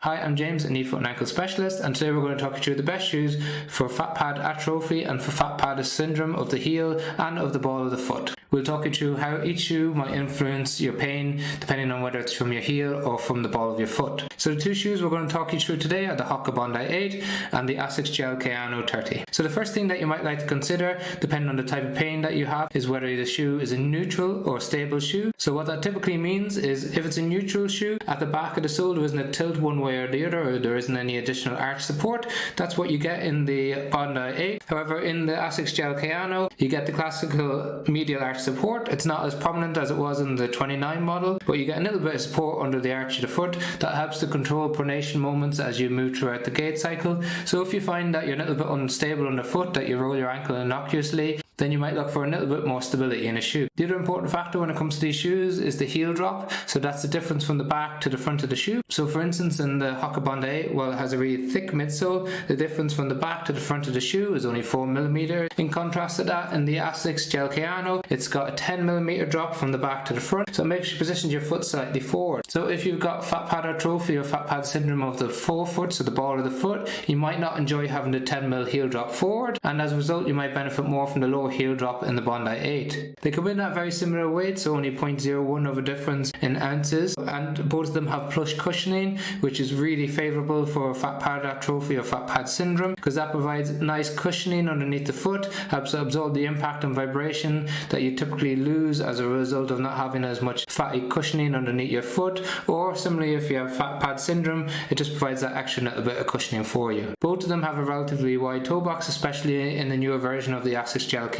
Hi, I'm James, a knee, foot and ankle specialist, and today we're going to talk you through the best shoes for Fat Pad Atrophy and for Fat Pad syndrome of the heel and of the ball of the foot. We'll talk you through how each shoe might influence your pain depending on whether it's from your heel or from the ball of your foot. So the two shoes we're going to talk you through today are the Hoka Bondi 8 and the Asics Gel-Kayano 30. So the first thing that you might like to consider, depending on the type of pain that you have, is whether the shoe is a neutral or stable shoe. So what that typically means is if it's a neutral shoe, at the back of the sole there isn't a tilt one way or the other, or there isn't any additional arch support. That's what you get in the Bondi 8. However, in the Asics Gel-Kayano, you get the classical medial arch support. It's not as prominent as it was in the 29 model, but you get a little bit of support under the arch of the foot that helps to control pronation moments as you move throughout the gait cycle. So if you find that you're a little bit unstable underfoot, that you roll your ankle innocuously, then you might look for a little bit more stability in a shoe. The other important factor when it comes to these shoes is the heel drop. So that's the difference from the back to the front of the shoe. So for instance, in the Hoka Bondi 8, while it has a really thick midsole, the difference from the back to the front of the shoe is only 4mm. In contrast to that, in the Asics Gel-Kayano, it's got a 10mm drop from the back to the front. So it makes you position your foot slightly forward. So if you've got Fat Pad Atrophy or Fat Pad syndrome of the forefoot, so the ball of the foot, you might not enjoy having the 10mm heel drop forward, and as a result you might benefit more from the lower heel drop in the Bondi 8. They come in at very similar weights, so only 0.01 of a difference in ounces, and both of them have plush cushioning, which is really favourable for Fat Pad Atrophy or Fat Pad syndrome, because that provides nice cushioning underneath the foot, helps to absorb the impact and vibration that you typically lose as a result of not having as much fatty cushioning underneath your foot. Or similarly, if you have Fat Pad syndrome, it just provides that extra little bit of cushioning for you. Both of them have a relatively wide toe box, especially in the newer version of the Asics Gel-Kayano.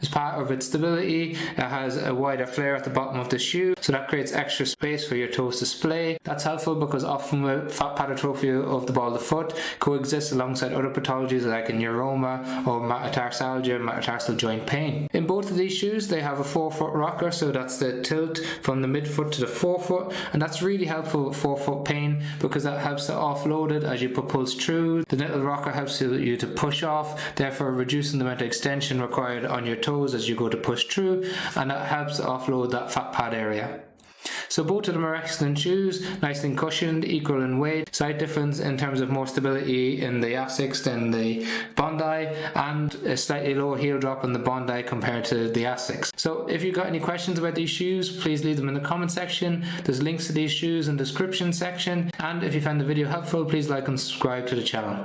As part of its stability, it has a wider flare at the bottom of the shoe, so that creates extra space for your toes to splay. That's helpful because often with Fat Pad Atrophy of the ball of the foot coexists alongside other pathologies like a neuroma or metatarsalgia, metatarsal joint pain. In both of these shoes, they have a forefoot rocker, so that's the tilt from the midfoot to the forefoot, and that's really helpful with forefoot pain because that helps to offload it as you propulse through. The little rocker helps you to push off, therefore reducing the amount of extension required on your toes as you go to push through, and that helps offload that fat pad area. So both of them are excellent shoes, nicely cushioned, equal in weight. Slight difference in terms of more stability in the Asics than the Bondi, and a slightly lower heel drop in the Bondi compared to the Asics. So if you've got any questions about these shoes, please leave them in the comment section. There's links to these shoes in the description section, and if you found the video helpful, please like and subscribe to the channel.